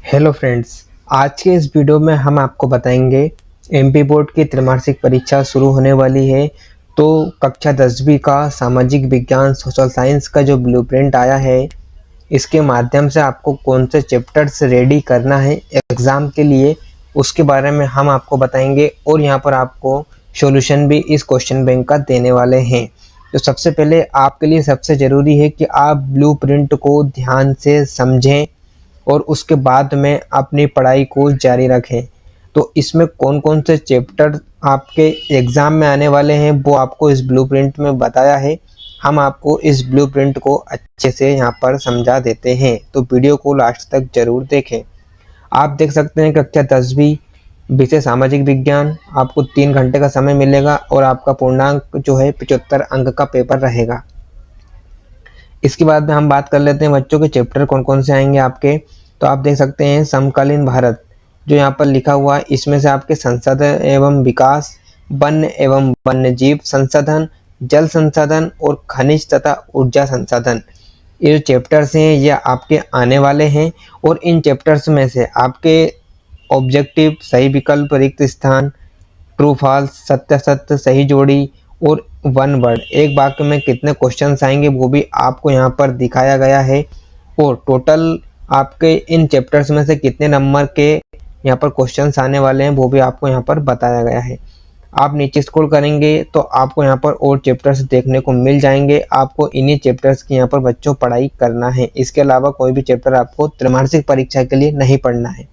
Hello friends, आज के इस वीडियो में हम आपको बताएंगे एमपी बोर्ड की त्रैमासिक परीक्षा शुरू होने वाली है। तो कक्षा 10वीं का सामाजिक विज्ञान सोशल साइंस का जो ब्लूप्रिंट आया है, इसके माध्यम से आपको कौन से चैप्टर्स रेडी करना है एग्ज़ाम के लिए, उसके बारे में हम आपको बताएंगे। और यहाँ पर आपको सॉल्यूशन भी इस क्वेश्चन बैंक का देने वाले हैं। तो सबसे पहले आपके लिए सबसे ज़रूरी है कि आप ब्लूप्रिंट को ध्यान से समझें और उसके बाद में अपनी पढ़ाई को जारी रखें। तो इसमें कौन कौन से चैप्टर आपके एग्ज़ाम में आने वाले हैं वो आपको इस ब्लूप्रिंट में बताया है। हम आपको इस ब्लूप्रिंट को अच्छे से यहाँ पर समझा देते हैं, तो वीडियो को लास्ट तक ज़रूर देखें। आप देख सकते हैं कक्षा 10वीं विषय सामाजिक विज्ञान, आपको 3 घंटे का समय मिलेगा और आपका पूर्णांक जो है 75 अंक का पेपर रहेगा। इसके बाद में हम बात कर लेते हैं बच्चों के चैप्टर कौन कौन से आएंगे आपके। तो आप देख सकते हैं समकालीन भारत जो यहाँ पर लिखा हुआ है, इसमें से आपके संसाधन एवं विकास, वन्य एवं वन्यजीव संसाधन, जल संसाधन और खनिज तथा ऊर्जा संसाधन, ये जो चैप्टर्स हैं ये आपके आने वाले हैं। और इन चैप्टर्स में से आपके ऑब्जेक्टिव, सही विकल्प, रिक्त स्थान, ट्रू फॉल्स, सत्य असत्य, सही जोड़ी और वन वर्ड, एक वाक्य में कितने क्वेश्चंस आएंगे वो भी आपको यहाँ पर दिखाया गया है। और टोटल आपके इन चैप्टर्स में से कितने नंबर के यहाँ पर क्वेश्चंस आने वाले हैं वो भी आपको यहाँ पर बताया गया है। आप नीचे स्क्रॉल करेंगे तो आपको यहाँ पर और चैप्टर्स देखने को मिल जाएंगे। आपको इन्हीं चैप्टर्स की यहाँ पर बच्चों पढ़ाई करना है, इसके अलावा कोई भी चैप्टर आपको त्रैमासिक परीक्षा के लिए नहीं पढ़ना है।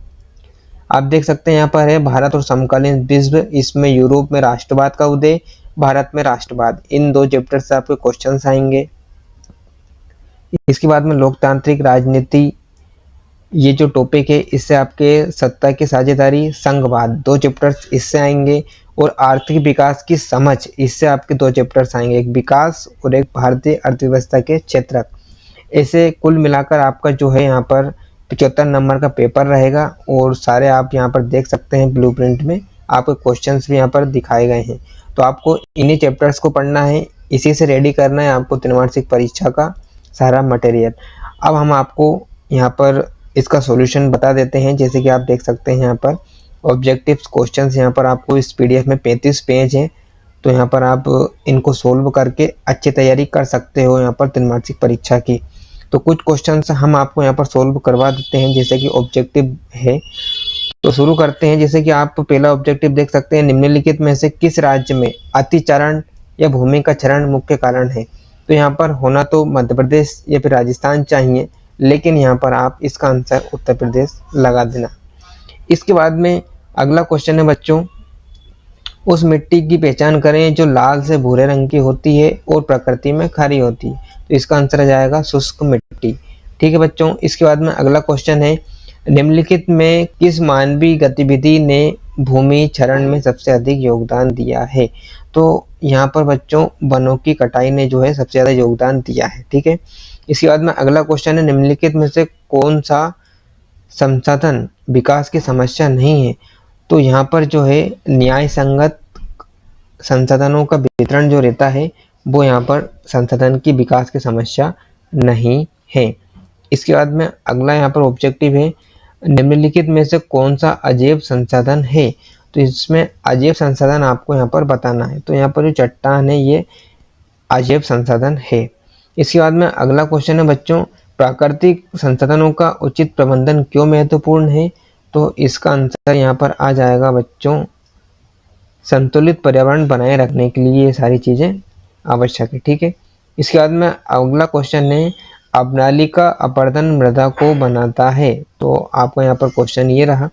आप देख सकते हैं यहाँ पर है भारत और समकालीन विश्व, इसमें यूरोप में राष्ट्रवाद का उदय, भारत में राष्ट्रवाद, इन 2 चैप्टर से आपके क्वेश्चंस आएंगे। इसके बाद में लोकतांत्रिक राजनीति, ये जो टॉपिक है इससे आपके सत्ता की साझेदारी, संघवाद, 2 चैप्टर्स इससे आएंगे। और आर्थिक विकास की समझ, इससे आपके 2 चैप्टर्स आएंगे, एक विकास और एक भारतीय अर्थव्यवस्था के क्षेत्रक। ऐसे कुल मिलाकर आपका जो है यहाँ पर 75 नंबर का पेपर रहेगा। और सारे आप यहाँ पर देख सकते हैं ब्लूप्रिंट में आपके क्वेश्चंस भी यहाँ पर दिखाए गए हैं। तो आपको इन्हीं चैप्टर्स को पढ़ना है, इसी से रेडी करना है आपको त्रैमासिक परीक्षा का सारा मटेरियल। अब हम आपको यहाँ पर इसका सॉल्यूशन बता देते हैं। जैसे कि आप देख सकते हैं यहाँ पर ऑब्जेक्टिव्स क्वेश्चंस, यहाँ पर आपको इस पीडीएफ में 35 पेज हैं। तो यहाँ पर आप इनको सोल्व करके अच्छी तैयारी कर सकते हो यहाँ पर त्रैमासिक परीक्षा की। तो कुछ क्वेश्चंस हम आपको यहाँ पर सोल्व करवा देते हैं, जैसे कि ऑब्जेक्टिव है। तो शुरू करते हैं। जैसे कि आप पहला ऑब्जेक्टिव देख सकते हैं, निम्नलिखित में से किस राज्य में अतिचारण या भूमि का क्षरण मुख्य कारण है। तो यहाँ पर होना तो मध्य प्रदेश या फिर राजस्थान चाहिए, लेकिन यहाँ पर आप इसका आंसर उत्तर प्रदेश लगा देना। इसके बाद में अगला क्वेश्चन है बच्चों, उस मिट्टी की पहचान करें जो लाल से भूरे रंग की होती है और प्रकृति में खारी होती है। तो इसका आंसर आ जाएगा शुष्क मिट्टी। ठीक है बच्चों। इसके बाद में अगला क्वेश्चन है, निम्नलिखित में किस मानवीय गतिविधि ने भूमि क्षरण में सबसे अधिक योगदान दिया है। तो यहाँ पर बच्चों वनों की कटाई ने जो है सबसे ज़्यादा योगदान दिया है। ठीक है। इसके बाद में अगला क्वेश्चन है, निम्नलिखित में से कौन सा संसाधन विकास की समस्या नहीं है। तो यहाँ पर जो है न्याय संगत संसाधनों का वितरण जो रहता है वो यहाँ पर संसाधन की विकास की समस्या नहीं है। इसके बाद में अगला यहाँ पर ऑब्जेक्टिव है, निम्नलिखित में से कौन सा अजैव संसाधन है। तो इसमें अजैव संसाधन आपको यहाँ पर बताना है। तो यहाँ पर जो चट्टान है ये अजैव संसाधन है। इसके बाद में अगला क्वेश्चन है बच्चों, प्राकृतिक संसाधनों का उचित प्रबंधन क्यों महत्वपूर्ण है। तो इसका आंसर यहाँ पर आ जाएगा बच्चों, संतुलित पर्यावरण बनाए रखने के लिए ये सारी चीज़ें आवश्यक है। ठीक है। इसके बाद में अगला क्वेश्चन है, अवनालिका अपर्दन मृदा को बनाता है। तो आपका यहाँ पर क्वेश्चन ये रहा।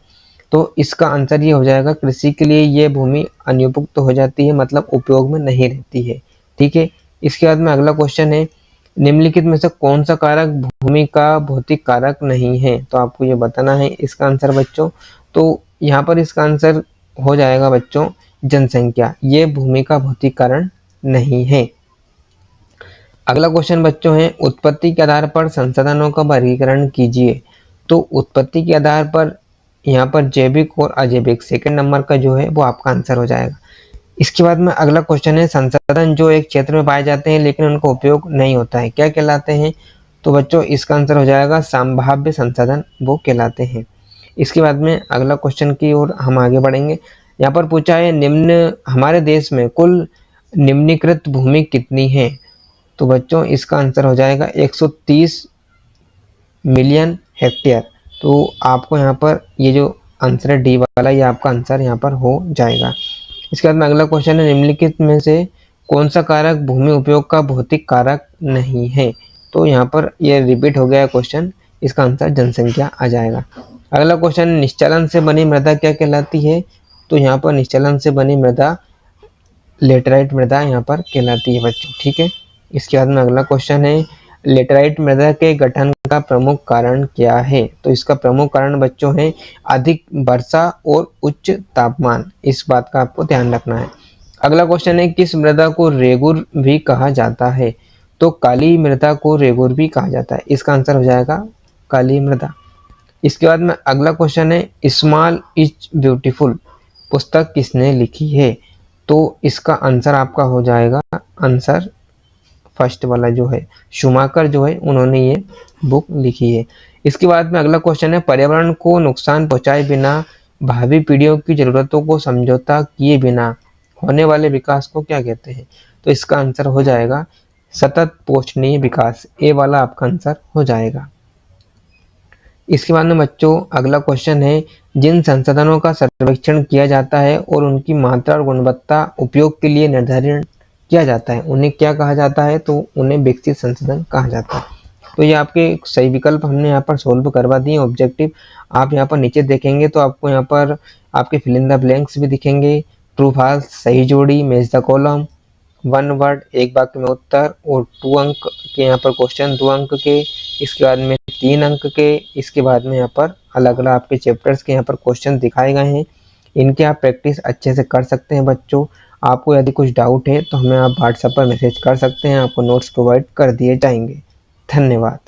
तो इसका आंसर ये हो जाएगा, कृषि के लिए ये भूमि अनुपयुक्त हो जाती है, मतलब उपयोग में नहीं रहती है। ठीक है। इसके बाद में अगला क्वेश्चन है, निम्नलिखित में से कौन सा कारक भूमि का भौतिक कारक नहीं है। तो आपको ये बताना है इसका आंसर बच्चों। तो यहाँ पर इसका आंसर हो जाएगा बच्चों जनसंख्या, ये भूमि का भौतिक कारण नहीं है। अगला क्वेश्चन बच्चों है, उत्पत्ति के आधार पर संसाधनों का वर्गीकरण कीजिए। तो उत्पत्ति के आधार पर यहाँ पर जैविक और अजैविक, सेकंड नंबर का जो है वो आपका आंसर हो जाएगा। इसके बाद में अगला क्वेश्चन है, संसाधन जो एक क्षेत्र में पाए जाते हैं लेकिन उनका उपयोग नहीं होता है, क्या कहलाते हैं। तो बच्चों इसका आंसर हो जाएगा संभाव्य संसाधन वो कहलाते हैं। इसके बाद में अगला क्वेश्चन की ओर हम आगे बढ़ेंगे। यहाँ पर पूछा है निम्न हमारे देश में कुल निम्नीकृत भूमि कितनी है? तो बच्चों इसका आंसर हो जाएगा 130 मिलियन हेक्टेयर। तो आपको यहाँ पर ये जो आंसर है डी वाला, ये आपका आंसर यहाँ पर हो जाएगा। इसके बाद में अगला क्वेश्चन है निम्नलिखित में से कौन सा कारक भूमि उपयोग का भौतिक कारक नहीं है? तो यहाँ पर ये रिपीट हो गया क्वेश्चन, इसका आंसर जनसंख्या आ जाएगा। अगला क्वेश्चन निश्चलन से बनी मृदा क्या कहलाती है? तो यहाँ पर निश्चलन से बनी मृदा लेटराइट मृदा यहाँ पर कहलाती है बच्चों, ठीक है। इसके बाद में अगला क्वेश्चन है लेटराइट मृदा के गठन का प्रमुख कारण क्या है? तो इसका प्रमुख कारण बच्चों है अधिक वर्षा और उच्च तापमान, इस बात का आपको ध्यान रखना है। अगला क्वेश्चन है किस मृदा को रेगुर भी कहा जाता है? तो काली मृदा को रेगुर भी कहा जाता है, इसका आंसर हो जाएगा काली मृदा। इसके बाद में अगला क्वेश्चन है स्मॉल इज ब्यूटीफुल पुस्तक किसने लिखी है? तो इसका आंसर आपका हो जाएगा आंसर फर्स्ट वाला जो है शूमाकर जो है उन्होंने ये बुक लिखी है। इसके बाद में अगला क्वेश्चन है पर्यावरण को नुकसान पहुंचाए बिना भावी पीढ़ियों की जरूरतों को समझौता किए बिना होने वाले विकास को क्या कहते हैं? तो इसका आंसर हो जाएगा सतत पोषणीय विकास, ए वाला आपका आंसर हो जाएगा। इसके बाद में बच्चों अगला क्वेश्चन है जिन संसाधनों का सर्वेक्षण किया जाता है और उनकी मात्रा और गुणवत्ता उपयोग के लिए निर्धारित किया जाता है उन्हें क्या कहा जाता है? तो उन्हें विकसित संसाधन कहा जाता है। तो ये आपके सही विकल्प हमने यहाँ पर सोल्व करवा दिए ऑब्जेक्टिव। आप यहाँ पर नीचे देखेंगे तो आपको यहाँ पर आपके फिल इन द ब्लैंक्स भी दिखेंगे, ट्रू फॉल्स, सही जोड़ी, match the column, one word एक वाक्य में उत्तर, और 2 अंक के यहाँ पर क्वेश्चन 2 अंक के, इसके बाद में 3 अंक के, इसके बाद में यहाँ पर अलग अलग आपके चैप्टर्स के यहाँ पर क्वेश्चन दिखाए गए हैं। इनके आप प्रैक्टिस अच्छे से कर सकते हैं बच्चों। आपको यदि कुछ डाउट है तो हमें आप व्हाट्सएप पर मैसेज कर सकते हैं, आपको नोट्स प्रोवाइड कर दिए जाएंगे। धन्यवाद।